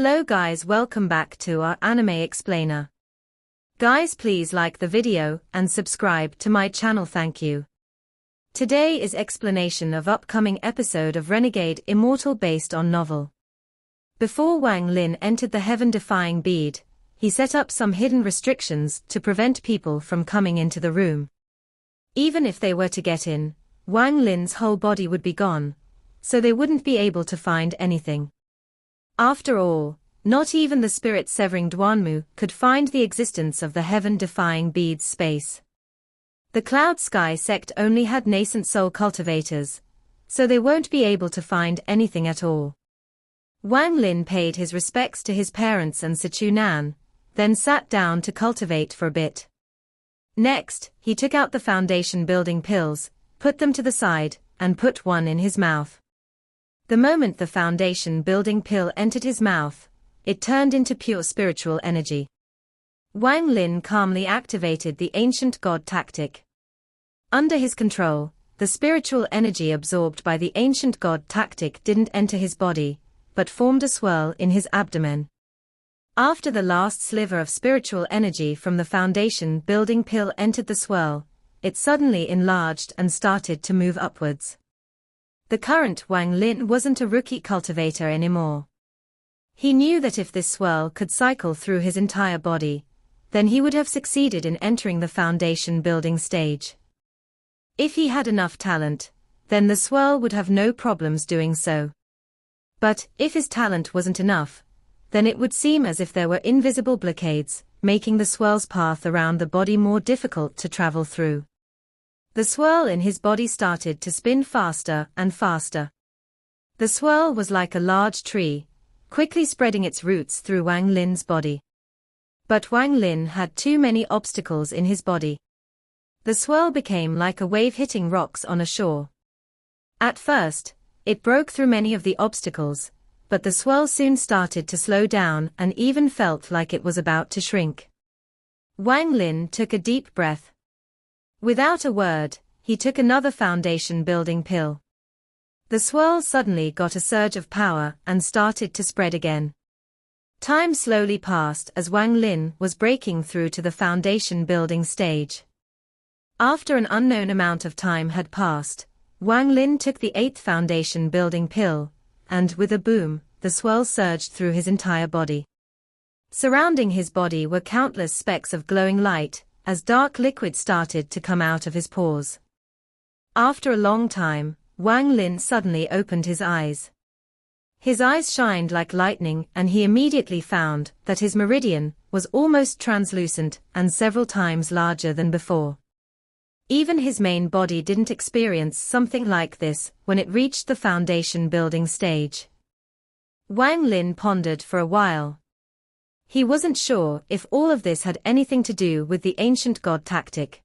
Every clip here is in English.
Hello guys, welcome back to our anime explainer. Guys, please like the video and subscribe to my channel, thank you. Today is explanation of upcoming episode of Renegade Immortal based on novel. Before Wang Lin entered the heaven-defying bead, he set up some hidden restrictions to prevent people from coming into the room. Even if they were to get in, Wang Lin's whole body would be gone, so they wouldn't be able to find anything. After all, not even the spirit-severing Duanmu could find the existence of the heaven-defying bead's space. The Cloud Sky sect only had nascent soul cultivators, so they won't be able to find anything at all. Wang Lin paid his respects to his parents and Sichunan, then sat down to cultivate for a bit. Next, he took out the foundation building pills, put them to the side, and put one in his mouth. The moment the foundation building pill entered his mouth, it turned into pure spiritual energy. Wang Lin calmly activated the ancient god tactic. Under his control, the spiritual energy absorbed by the ancient god tactic didn't enter his body, but formed a swirl in his abdomen. After the last sliver of spiritual energy from the foundation building pill entered the swirl, it suddenly enlarged and started to move upwards. The current Wang Lin wasn't a rookie cultivator anymore. He knew that if this swirl could cycle through his entire body, then he would have succeeded in entering the foundation building stage. If he had enough talent, then the swirl would have no problems doing so. But if his talent wasn't enough, then it would seem as if there were invisible blockades, making the swirl's path around the body more difficult to travel through. The swirl in his body started to spin faster and faster. The swirl was like a large tree, quickly spreading its roots through Wang Lin's body. But Wang Lin had too many obstacles in his body. The swirl became like a wave hitting rocks on a shore. At first, it broke through many of the obstacles, but the swirl soon started to slow down and even felt like it was about to shrink. Wang Lin took a deep breath. Without a word, he took another foundation building pill. The swirl suddenly got a surge of power and started to spread again. Time slowly passed as Wang Lin was breaking through to the foundation building stage. After an unknown amount of time had passed, Wang Lin took the 8th foundation building pill, and with a boom, the swirl surged through his entire body. Surrounding his body were countless specks of glowing light, as dark liquid started to come out of his pores. After a long time, Wang Lin suddenly opened his eyes. His eyes shined like lightning and he immediately found that his meridian was almost translucent and several times larger than before. Even his main body didn't experience something like this when it reached the foundation building stage. Wang Lin pondered for a while. He wasn't sure if all of this had anything to do with the ancient god tactic.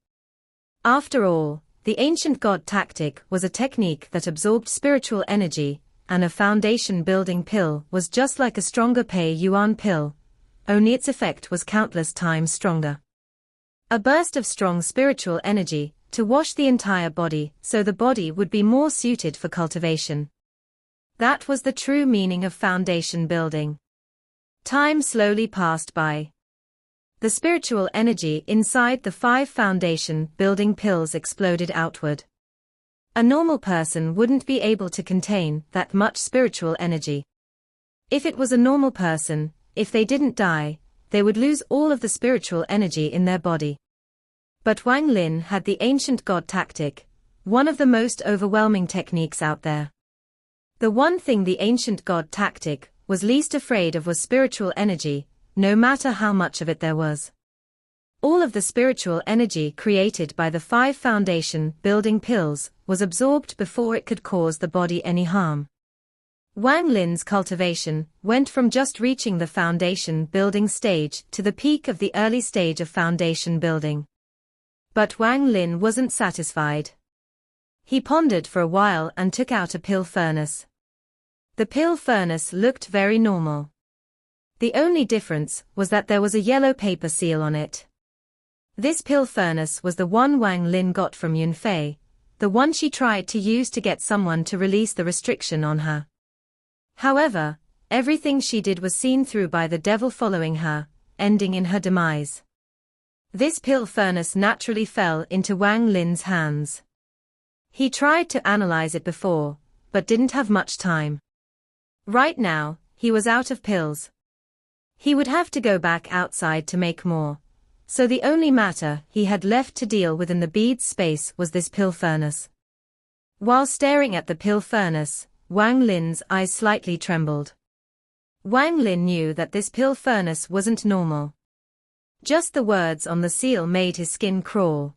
After all, the ancient god tactic was a technique that absorbed spiritual energy, and a foundation building pill was just like a stronger Pei Yuan pill, only its effect was countless times stronger. A burst of strong spiritual energy to wash the entire body so the body would be more suited for cultivation. That was the true meaning of foundation building. Time slowly passed by. The spiritual energy inside the 5 foundation building pills exploded outward. A normal person wouldn't be able to contain that much spiritual energy. If it was a normal person, if they didn't die, they would lose all of the spiritual energy in their body. But Wang Lin had the ancient god tactic, one of the most overwhelming techniques out there. The one thing the ancient god tactic was least afraid of was spiritual energy, no matter how much of it there was. All of the spiritual energy created by the 5 foundation building pills was absorbed before it could cause the body any harm. Wang Lin's cultivation went from just reaching the foundation building stage to the peak of the early stage of foundation building. But Wang Lin wasn't satisfied. He pondered for a while and took out a pill furnace. The pill furnace looked very normal. The only difference was that there was a yellow paper seal on it. This pill furnace was the one Wang Lin got from Yunfei, the one she tried to use to get someone to release the restriction on her. However, Everything she did was seen through by the devil following her, ending in her demise. This pill furnace naturally fell into Wang Lin's hands. He tried to analyze it before, but didn't have much time. Right now, he was out of pills. He would have to go back outside to make more, so the only matter he had left to deal with in the bead's space was this pill furnace. While staring at the pill furnace, Wang Lin's eyes slightly trembled. Wang Lin knew that this pill furnace wasn't normal. Just the words on the seal made his skin crawl.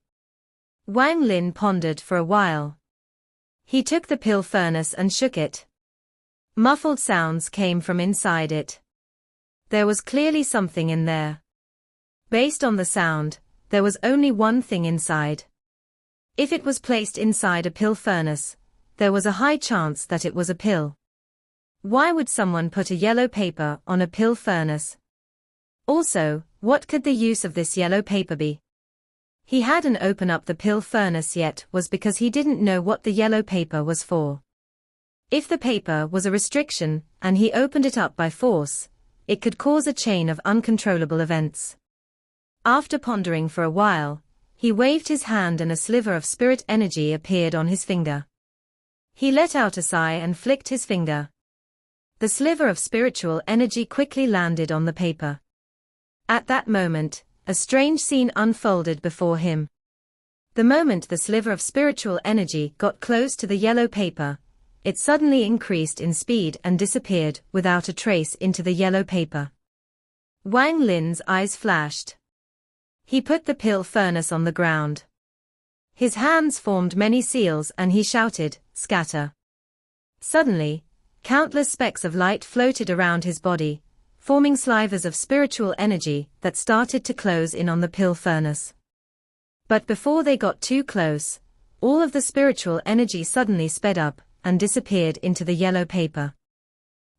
Wang Lin pondered for a while. He took the pill furnace and shook it. Muffled sounds came from inside it. There was clearly something in there. Based on the sound, there was only one thing inside. If it was placed inside a pill furnace, there was a high chance that it was a pill. Why would someone put a yellow paper on a pill furnace? Also, what could the use of this yellow paper be? He hadn't opened up the pill furnace yet was because he didn't know what the yellow paper was for. If the paper was a restriction, and he opened it up by force, it could cause a chain of uncontrollable events. After pondering for a while, he waved his hand and a sliver of spirit energy appeared on his finger. He let out a sigh and flicked his finger. The sliver of spiritual energy quickly landed on the paper. At that moment, a strange scene unfolded before him. The moment the sliver of spiritual energy got close to the yellow paper, it suddenly increased in speed and disappeared without a trace into the yellow paper. Wang Lin's eyes flashed. He put the pill furnace on the ground. His hands formed many seals and he shouted, "Scatter." Suddenly, countless specks of light floated around his body, forming slivers of spiritual energy that started to close in on the pill furnace. But before they got too close, all of the spiritual energy suddenly sped up and disappeared into the yellow paper.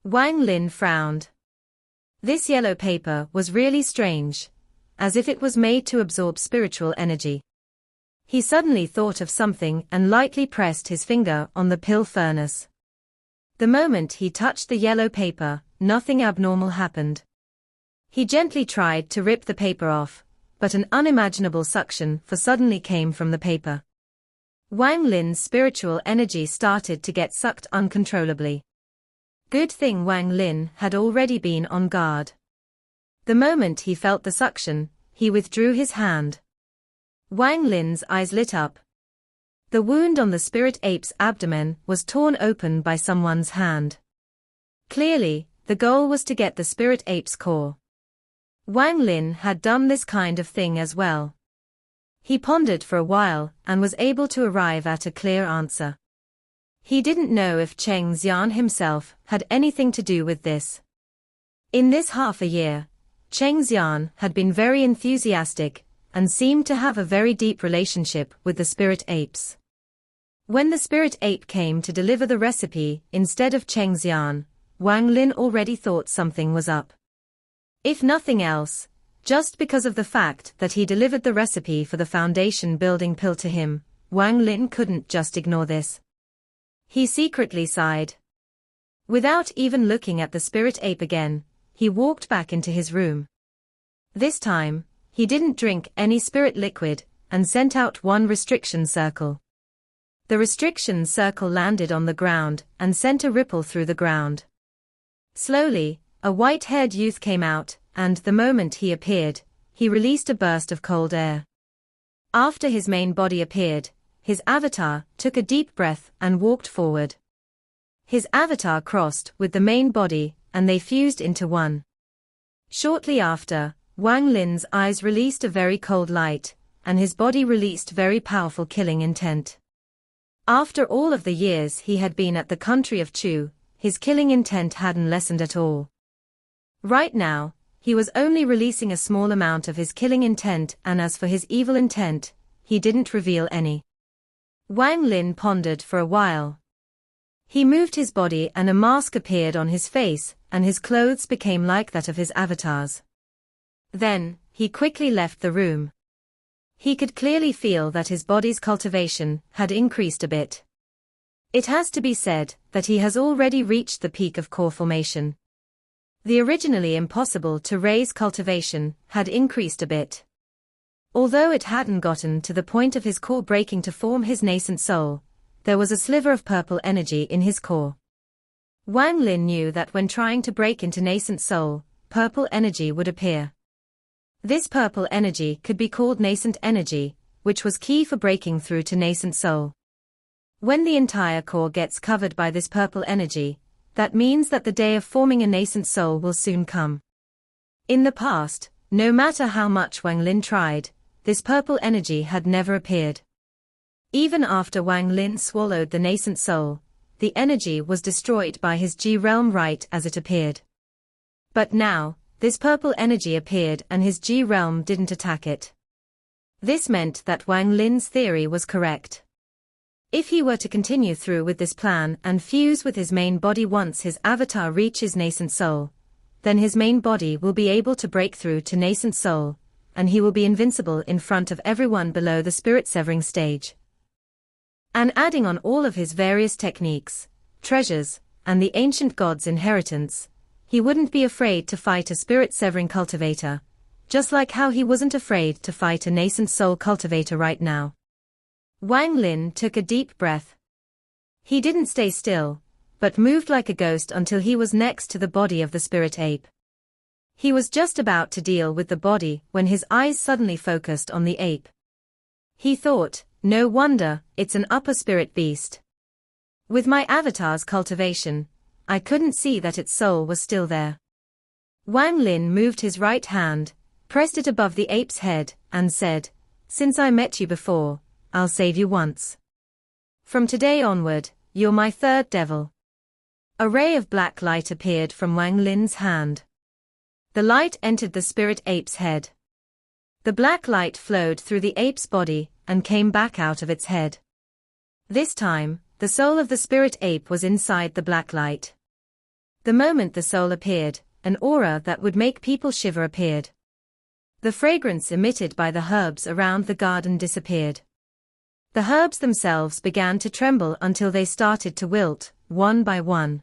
Wang Lin frowned. This yellow paper was really strange, as if it was made to absorb spiritual energy. He suddenly thought of something and lightly pressed his finger on the pill furnace. The moment he touched the yellow paper, nothing abnormal happened. He gently tried to rip the paper off, but an unimaginable suction suddenly came from the paper. Wang Lin's spiritual energy started to get sucked uncontrollably. Good thing Wang Lin had already been on guard. The moment he felt the suction, he withdrew his hand. Wang Lin's eyes lit up. The wound on the spirit ape's abdomen was torn open by someone's hand. Clearly, the goal was to get the spirit ape's core. Wang Lin had done this kind of thing as well. He pondered for a while and was able to arrive at a clear answer. He didn't know if Cheng Xian himself had anything to do with this. In this half a year, Cheng Xian had been very enthusiastic and seemed to have a very deep relationship with the spirit apes. When the spirit ape came to deliver the recipe instead of Cheng Xian, Wang Lin already thought something was up. If nothing else, just because of the fact that he delivered the recipe for the foundation building pill to him, Wang Lin couldn't just ignore this. He secretly sighed. Without even looking at the spirit ape again, he walked back into his room. This time, he didn't drink any spirit liquid and sent out one restriction circle. The restriction circle landed on the ground and sent a ripple through the ground. Slowly, a white-haired youth came out, and the moment he appeared, he released a burst of cold air. After his main body appeared, his avatar took a deep breath and walked forward. His avatar crossed with the main body, and they fused into one. Shortly after, Wang Lin's eyes released a very cold light, and his body released very powerful killing intent. After all of the years he had been at the country of Chu, his killing intent hadn't lessened at all. Right now, he was only releasing a small amount of his killing intent, and as for his evil intent, he didn't reveal any. Wang Lin pondered for a while. He moved his body and a mask appeared on his face, and his clothes became like that of his avatars. Then, he quickly left the room. He could clearly feel that his body's cultivation had increased a bit. It has to be said that he has already reached the peak of core formation. The originally impossible to raise cultivation had increased a bit. Although it hadn't gotten to the point of his core breaking to form his nascent soul, there was a sliver of purple energy in his core. Wang Lin knew that when trying to break into nascent soul, purple energy would appear. This purple energy could be called nascent energy, which was key for breaking through to nascent soul. When the entire core gets covered by this purple energy, that means that the day of forming a nascent soul will soon come. In the past, no matter how much Wang Lin tried, this purple energy had never appeared. Even after Wang Lin swallowed the nascent soul, the energy was destroyed by his G realm right as it appeared. But now, this purple energy appeared and his G realm didn't attack it. This meant that Wang Lin's theory was correct. If he were to continue through with this plan and fuse with his main body once his avatar reaches nascent soul, then his main body will be able to break through to nascent soul, and he will be invincible in front of everyone below the spirit severing stage. And adding on all of his various techniques, treasures, and the ancient god's inheritance, he wouldn't be afraid to fight a spirit severing cultivator, just like how he wasn't afraid to fight a nascent soul cultivator right now. Wang Lin took a deep breath. He didn't stay still, but moved like a ghost until he was next to the body of the spirit ape. He was just about to deal with the body when his eyes suddenly focused on the ape. He thought, no wonder, it's an upper spirit beast. With my avatar's cultivation, I couldn't see that its soul was still there. Wang Lin moved his right hand, pressed it above the ape's head, and said, "Since I met you before, I'll save you once. From today onward, you're my third devil." A ray of black light appeared from Wang Lin's hand. The light entered the spirit ape's head. The black light flowed through the ape's body and came back out of its head. This time, the soul of the spirit ape was inside the black light. The moment the soul appeared, an aura that would make people shiver appeared. The fragrance emitted by the herbs around the garden disappeared. The herbs themselves began to tremble until they started to wilt, one by one.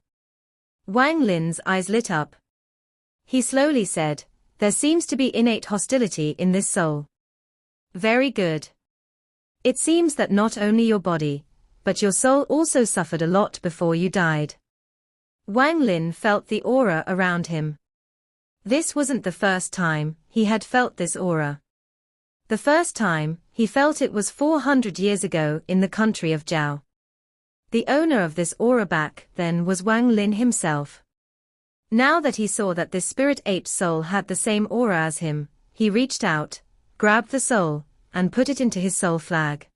Wang Lin's eyes lit up. He slowly said, "There seems to be innate hostility in this soul." "Very good. It seems that not only your body, but your soul also suffered a lot before you died." Wang Lin felt the aura around him. This wasn't the first time he had felt this aura. The first time he felt it was 400 years ago in the country of Zhao. The owner of this aura back then was Wang Lin himself. Now that he saw that this spirit ape's soul had the same aura as him, he reached out, grabbed the soul, and put it into his soul flag.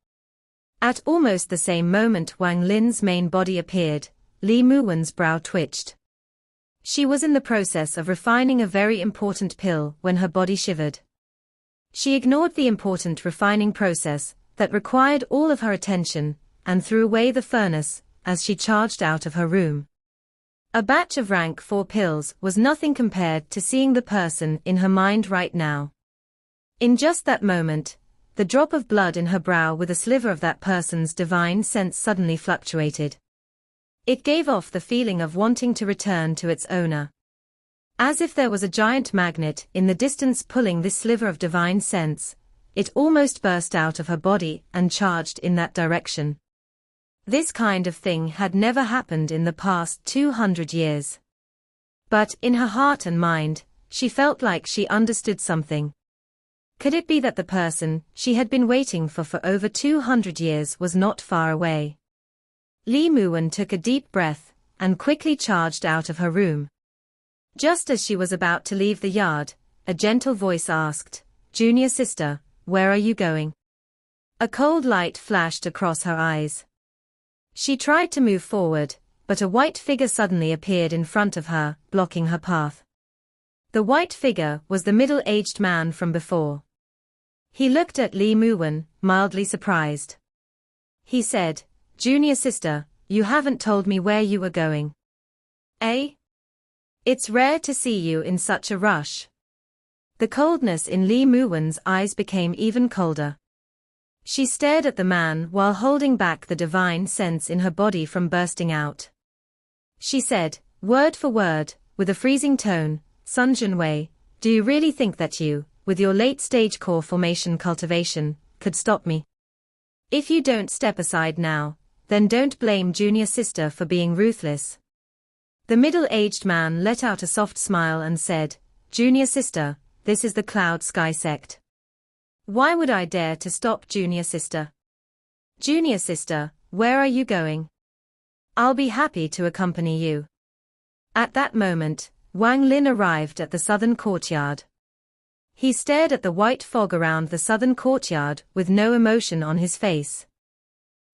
At almost the same moment Wang Lin's main body appeared, Li Muwen's brow twitched. She was in the process of refining a very important pill when her body shivered. She ignored the important refining process that required all of her attention, and threw away the furnace as she charged out of her room. A batch of rank 4 pills was nothing compared to seeing the person in her mind right now. In just that moment, the drop of blood in her brow with a sliver of that person's divine sense suddenly fluctuated. It gave off the feeling of wanting to return to its owner. As if there was a giant magnet in the distance pulling this sliver of divine sense, it almost burst out of her body and charged in that direction. This kind of thing had never happened in the past 200 years. But in her heart and mind, she felt like she understood something. Could it be that the person she had been waiting for over 200 years was not far away? Li Muwen took a deep breath and quickly charged out of her room. Just as she was about to leave the yard, a gentle voice asked, "Junior sister, where are you going?" A cold light flashed across her eyes. She tried to move forward, but a white figure suddenly appeared in front of her, blocking her path. The white figure was the middle-aged man from before. He looked at Li Muwen, mildly surprised. He said, "Junior sister, you haven't told me where you were going." "Eh? It's rare to see you in such a rush." The coldness in Li Muwen's eyes became even colder. She stared at the man while holding back the divine sense in her body from bursting out. She said, word for word, with a freezing tone, Sun Junwei, do you really think that you, with your late-stage core formation cultivation, could stop me? If you don't step aside now, then don't blame junior sister for being ruthless. The middle-aged man let out a soft smile and said, Junior sister, this is the Cloud Sky sect. Why would I dare to stop junior sister? Junior sister, where are you going? I'll be happy to accompany you. At that moment, Wang Lin arrived at the southern courtyard. He stared at the white fog around the southern courtyard with no emotion on his face.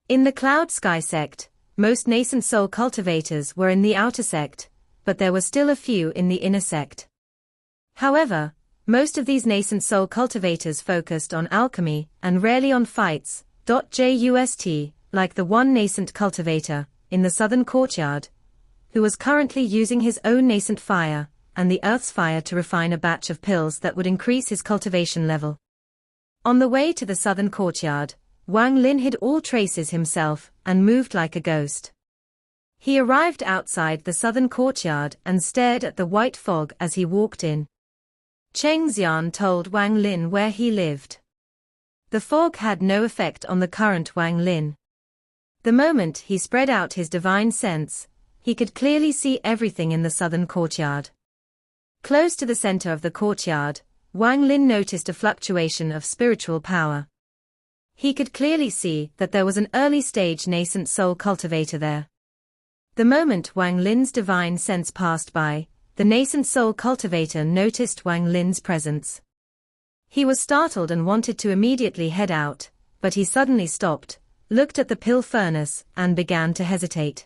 In the Cloud Sky sect, most nascent soul cultivators were in the outer sect, but there were still a few in the inner sect. However, most of these nascent soul cultivators focused on alchemy and rarely on fights. Just like the one nascent cultivator in the southern courtyard, who was currently using his own nascent fire and the earth's fire to refine a batch of pills that would increase his cultivation level. On the way to the southern courtyard, Wang Lin hid all traces himself and moved like a ghost. He arrived outside the southern courtyard and stared at the white fog as he walked in. Cheng Xian told Wang Lin where he lived. The fog had no effect on the current Wang Lin. The moment he spread out his divine sense, he could clearly see everything in the southern courtyard. Close to the center of the courtyard, Wang Lin noticed a fluctuation of spiritual power. He could clearly see that there was an early-stage nascent soul cultivator there. The moment Wang Lin's divine sense passed by, the nascent soul cultivator noticed Wang Lin's presence. He was startled and wanted to immediately head out, but he suddenly stopped, looked at the pill furnace, and began to hesitate.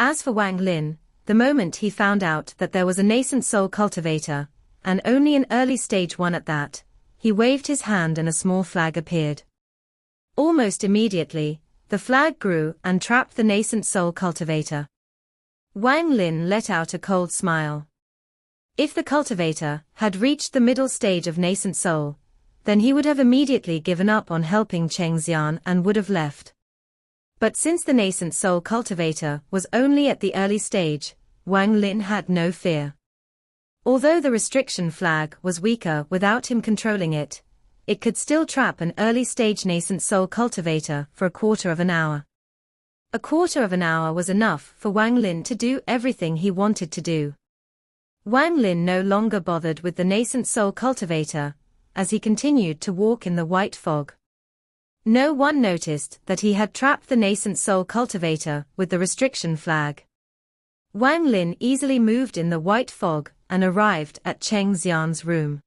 As for Wang Lin, the moment he found out that there was a nascent soul cultivator, and only an early-stage one at that, he waved his hand and a small flag appeared. Almost immediately, the flag grew and trapped the nascent soul cultivator. Wang Lin let out a cold smile. If the cultivator had reached the middle stage of nascent soul, then he would have immediately given up on helping Cheng Xian and would have left. But since the nascent soul cultivator was only at the early stage, Wang Lin had no fear. Although the restriction flag was weaker without him controlling it, it could still trap an early-stage nascent soul cultivator for a quarter of an hour. A quarter of an hour was enough for Wang Lin to do everything he wanted to do. Wang Lin no longer bothered with the nascent soul cultivator, as he continued to walk in the white fog. No one noticed that he had trapped the nascent soul cultivator with the restriction flag. Wang Lin easily moved in the white fog and arrived at Cheng Xian's room.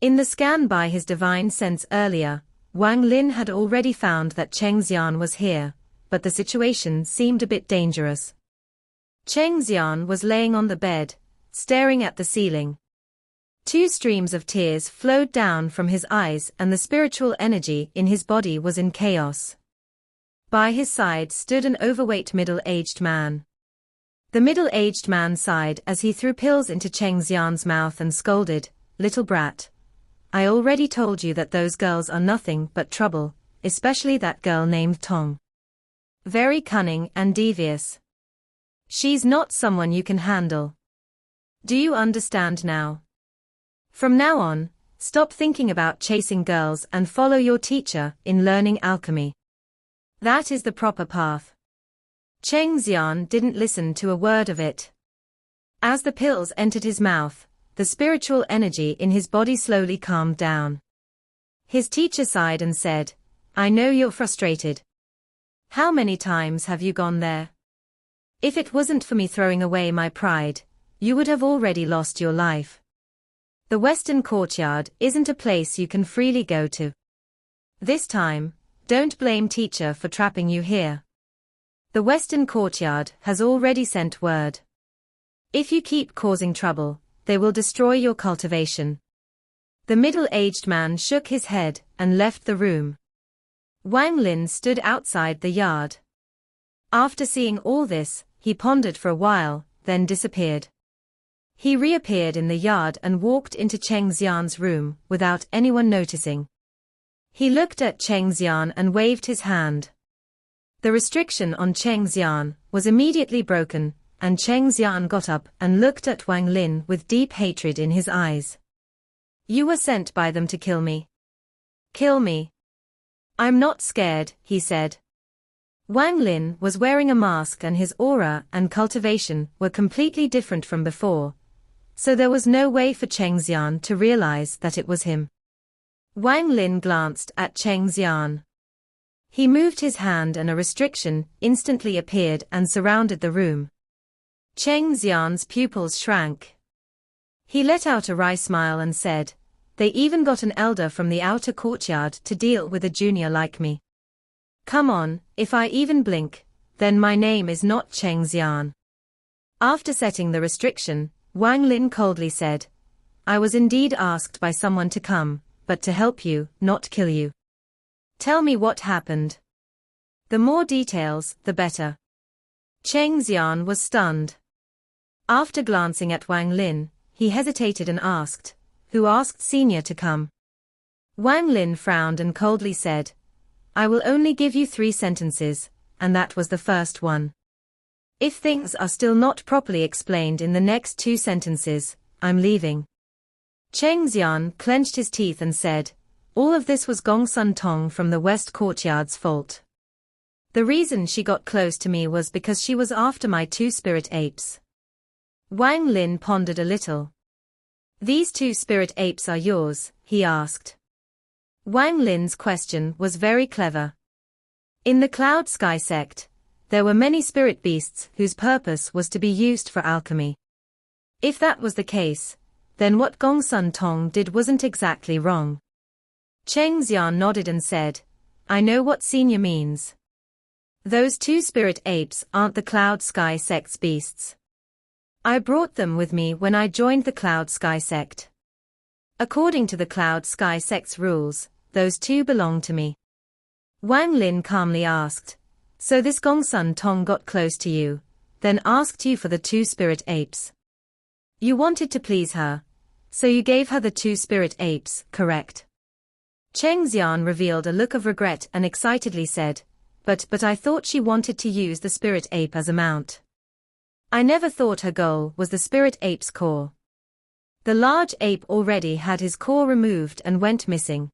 In the scan by his divine sense earlier, Wang Lin had already found that Cheng Xian was here, but the situation seemed a bit dangerous. Cheng Xian was laying on the bed, staring at the ceiling. Two streams of tears flowed down from his eyes and the spiritual energy in his body was in chaos. By his side stood an overweight middle-aged man. The middle-aged man sighed as he threw pills into Cheng Xian's mouth and scolded, "Little brat. I already told you that those girls are nothing but trouble, especially that girl named Tong. Very cunning and devious. She's not someone you can handle. Do you understand now? From now on, stop thinking about chasing girls and follow your teacher in learning alchemy. That is the proper path." Cheng Xian didn't listen to a word of it. As the pills entered his mouth, the spiritual energy in his body slowly calmed down. His teacher sighed and said, "I know you're frustrated. How many times have you gone there? If it wasn't for me throwing away my pride, you would have already lost your life. The Western Courtyard isn't a place you can freely go to. This time, don't blame teacher for trapping you here. The Western Courtyard has already sent word. If you keep causing trouble, they will destroy your cultivation." The middle-aged man shook his head and left the room. Wang Lin stood outside the yard. After seeing all this, he pondered for a while, then disappeared. He reappeared in the yard and walked into Cheng Xian's room without anyone noticing. He looked at Cheng Xian and waved his hand. The restriction on Cheng Xian was immediately broken, and Cheng Xian got up and looked at Wang Lin with deep hatred in his eyes. You were sent by them to kill me. Kill me. I'm not scared, he said. Wang Lin was wearing a mask and his aura and cultivation were completely different from before, so there was no way for Cheng Xian to realize that it was him. Wang Lin glanced at Cheng Xian. He moved his hand and a restriction instantly appeared and surrounded the room. Cheng Xian's pupils shrank. He let out a wry smile and said, They even got an elder from the outer courtyard to deal with a junior like me. Come on, if I even blink, then my name is not Cheng Xian. After setting the restriction, Wang Lin coldly said, I was indeed asked by someone to come, but to help you, not kill you. Tell me what happened. The more details, the better. Cheng Xian was stunned. After glancing at Wang Lin, he hesitated and asked, Who asked Senior to come? Wang Lin frowned and coldly said, I will only give you 3 sentences, and that was the first one. If things are still not properly explained in the next 2 sentences, I'm leaving. Cheng Xian clenched his teeth and said, All of this was Gong Sun Tong from the West Courtyard's fault. The reason she got close to me was because she was after my 2 spirit apes. Wang Lin pondered a little. These 2 spirit apes are yours, he asked. Wang Lin's question was very clever. In the Cloud Sky sect, there were many spirit beasts whose purpose was to be used for alchemy. If that was the case, then what Gong Sun Tong did wasn't exactly wrong. Cheng Xian nodded and said, I know what Senior means. Those 2 spirit apes aren't the Cloud Sky sect's beasts. I brought them with me when I joined the Cloud Sky sect. According to the Cloud Sky sect's rules, those 2 belong to me. Wang Lin calmly asked, So this Gong Sun Tong got close to you, then asked you for the 2 spirit apes. You wanted to please her, so you gave her the 2 spirit apes, correct? Cheng Xian revealed a look of regret and excitedly said, But I thought she wanted to use the spirit ape as a mount. I never thought her goal was the spirit ape's core. The large ape already had his core removed and went missing.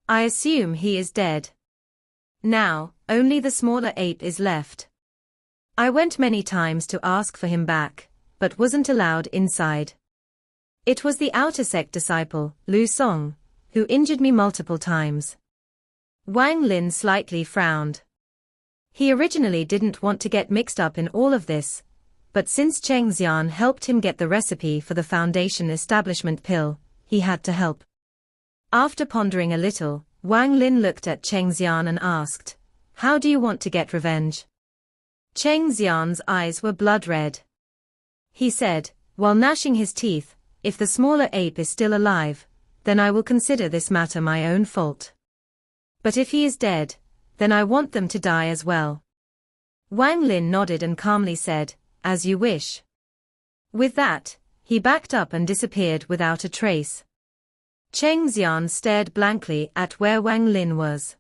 I assume he is dead. Now, only the smaller ape is left. I went many times to ask for him back, but wasn't allowed inside. It was the outer sect disciple, Lu Song, who injured me multiple times. Wang Lin slightly frowned. He originally didn't want to get mixed up in all of this, but since Cheng Xian helped him get the recipe for the Foundation Establishment pill, he had to help. After pondering a little, Wang Lin looked at Cheng Xian and asked, How do you want to get revenge? Cheng Xian's eyes were blood red. He said, while gnashing his teeth, If the smaller ape is still alive, then I will consider this matter my own fault. But if he is dead, then I want them to die as well. Wang Lin nodded and calmly said, As you wish. With that, he backed up and disappeared without a trace. Cheng Xian stared blankly at where Wang Lin was.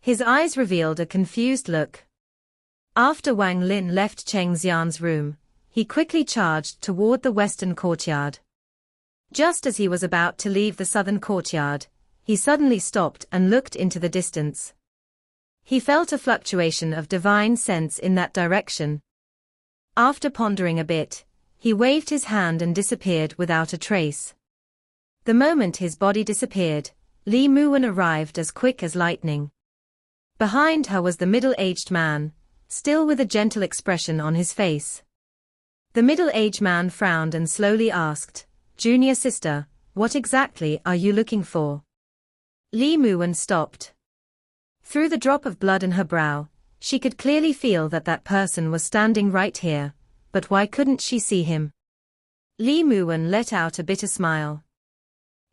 His eyes revealed a confused look. After Wang Lin left Cheng Xian's room, he quickly charged toward the western courtyard. Just as he was about to leave the southern courtyard, he suddenly stopped and looked into the distance. He felt a fluctuation of divine sense in that direction. After pondering a bit, he waved his hand and disappeared without a trace. The moment his body disappeared, Li Muwen arrived as quick as lightning. Behind her was the middle-aged man, still with a gentle expression on his face. The middle-aged man frowned and slowly asked, Junior sister, what exactly are you looking for? Li Muwen stopped. Through the drop of blood in her brow, she could clearly feel that that person was standing right here, but why couldn't she see him? Li Muwen let out a bitter smile.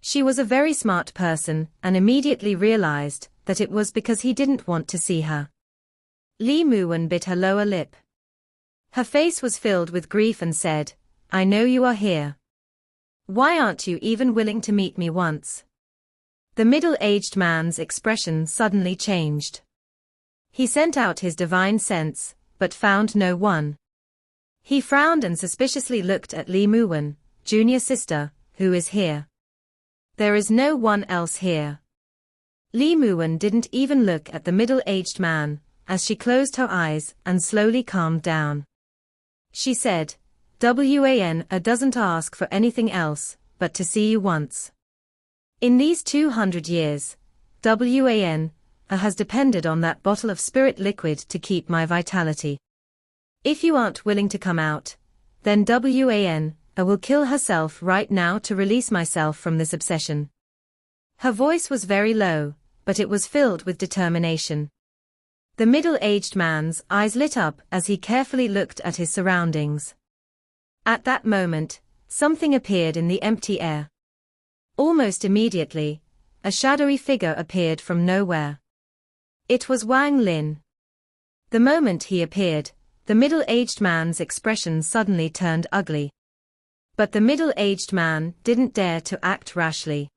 She was a very smart person and immediately realized that it was because he didn't want to see her. Li Muwen bit her lower lip. Her face was filled with grief and said, I know you are here. Why aren't you even willing to meet me once? The middle-aged man's expression suddenly changed. He sent out his divine sense, but found no one. He frowned and suspiciously looked at Li Muwen, junior sister, who is here? There is no one else here. Li Muwen didn't even look at the middle-aged man, as she closed her eyes and slowly calmed down. She said, "Wan doesn't ask for anything else, but to see you once. In these 200 years, Wan has depended on that bottle of spirit liquid to keep my vitality. If you aren't willing to come out, then Wan will kill herself right now to release myself from this obsession." Her voice was very low, but it was filled with determination. The middle-aged man's eyes lit up as he carefully looked at his surroundings. At that moment, something appeared in the empty air. Almost immediately, a shadowy figure appeared from nowhere. It was Wang Lin. The moment he appeared, the middle-aged man's expression suddenly turned ugly. But the middle-aged man didn't dare to act rashly.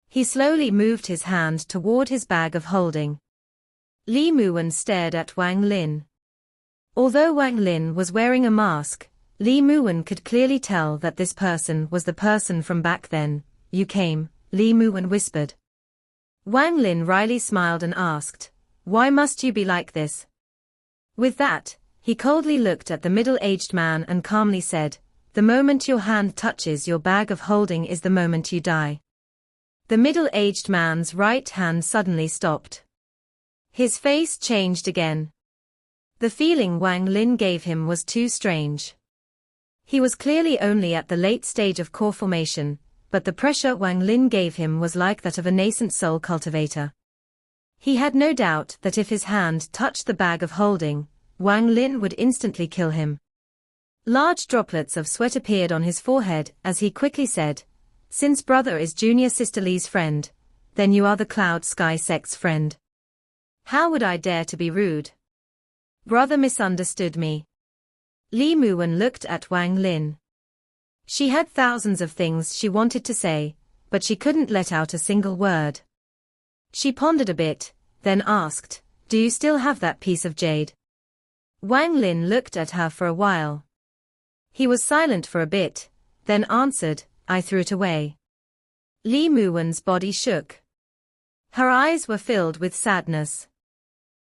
He slowly moved his hand toward his bag of holding. Li Muwen stared at Wang Lin. Although Wang Lin was wearing a mask, Li Muwen could clearly tell that this person was the person from back then. "You came," Li Muwen whispered. Wang Lin wryly smiled and asked, "Why must you be like this?" With that, he coldly looked at the middle-aged man and calmly said, "The moment your hand touches your bag of holding is the moment you die." The middle-aged man's right hand suddenly stopped. His face changed again. The feeling Wang Lin gave him was too strange. He was clearly only at the late stage of core formation, but the pressure Wang Lin gave him was like that of a nascent soul cultivator. He had no doubt that if his hand touched the bag of holding, Wang Lin would instantly kill him. Large droplets of sweat appeared on his forehead as he quickly said, "Since brother is junior sister Li's friend, then you are the Cloud Sky sect's friend. How would I dare to be rude? Brother misunderstood me." Li Muwen looked at Wang Lin. She had thousands of things she wanted to say, but she couldn't let out a single word. She pondered a bit, then asked, "Do you still have that piece of jade?" Wang Lin looked at her for a while. He was silent for a bit, then answered, "I threw it away." Li Muwen's body shook. Her eyes were filled with sadness.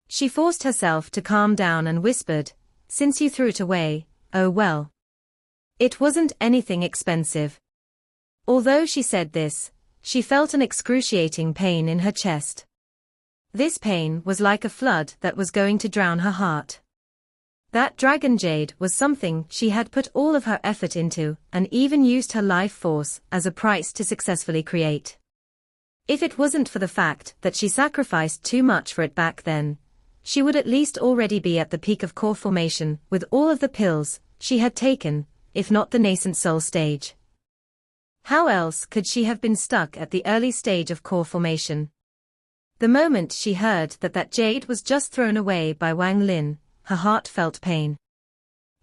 She forced herself to calm down and whispered, "Since you threw it away, oh well. It wasn't anything expensive." Although she said this, she felt an excruciating pain in her chest. This pain was like a flood that was going to drown her heart. That dragon jade was something she had put all of her effort into and even used her life force as a price to successfully create. If it wasn't for the fact that she sacrificed too much for it back then, she would at least already be at the peak of core formation with all of the pills she had taken, if not the nascent soul stage. How else could she have been stuck at the early stage of core formation? The moment she heard that that jade was just thrown away by Wang Lin, her heart felt pain.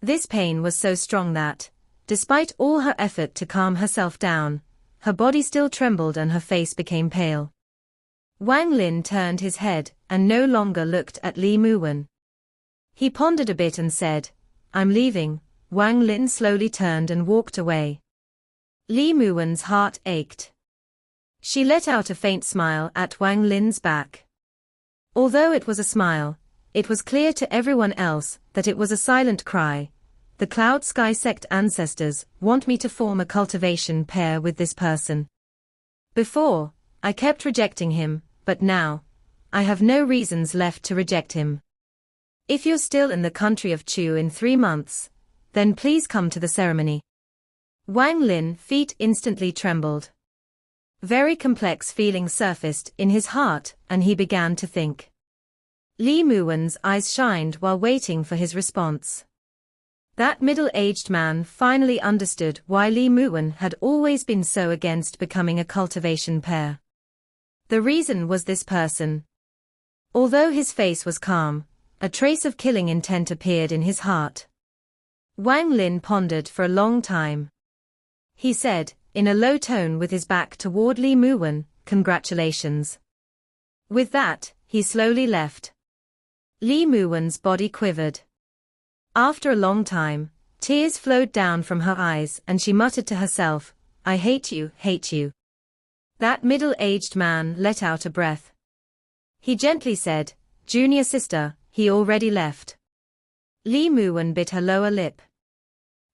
This pain was so strong that, despite all her effort to calm herself down, her body still trembled and her face became pale. Wang Lin turned his head and no longer looked at Li Muwen. He pondered a bit and said, "I'm leaving." Wang Lin slowly turned and walked away. Li Muwen's heart ached. She let out a faint smile at Wang Lin's back. Although it was a smile, it was clear to everyone else that it was a silent cry. "The Cloud Sky sect ancestors want me to form a cultivation pair with this person. Before, I kept rejecting him, but now, I have no reasons left to reject him. If you're still in the country of Chu in 3 months, then please come to the ceremony." Wang Lin's feet instantly trembled. Very complex feelings surfaced in his heart and he began to think. Li Muwen's eyes shined while waiting for his response. That middle-aged man finally understood why Li Muwen had always been so against becoming a cultivation pair. The reason was this person. Although his face was calm, a trace of killing intent appeared in his heart. Wang Lin pondered for a long time. He said, in a low tone with his back toward Li Muwen, "Congratulations." With that, he slowly left. Li Muwen's body quivered. After a long time, Tears flowed down from her eyes and she muttered to herself, "I hate you, hate you." That middle-aged man let out a breath. He gently said, "Junior sister, he already left." Lee Moo-wen bit her lower lip.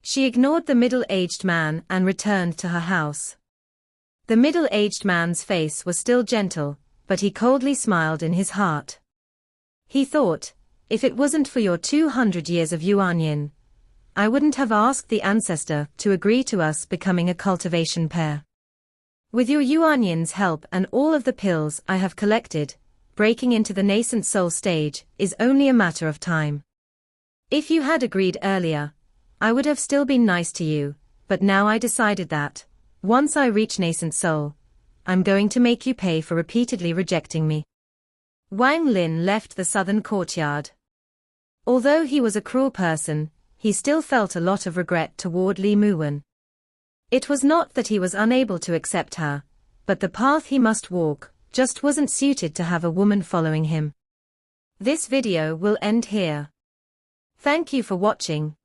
She ignored the middle-aged man and returned to her house. The middle-aged man's face was still gentle, but he coldly smiled in his heart. He thought, if it wasn't for your 200 years of Yuanyin, I wouldn't have asked the ancestor to agree to us becoming a cultivation pair. With your Yuanyin's help and all of the pills I have collected, breaking into the nascent soul stage is only a matter of time. If you had agreed earlier, I would have still been nice to you, but now I decided that, once I reach nascent soul, I'm going to make you pay for repeatedly rejecting me. Wang Lin left the southern courtyard. Although he was a cruel person, he still felt a lot of regret toward Lee Moo-wen. It was not that he was unable to accept her, but the path he must walk just wasn't suited to have a woman following him. This video will end here. Thank you for watching.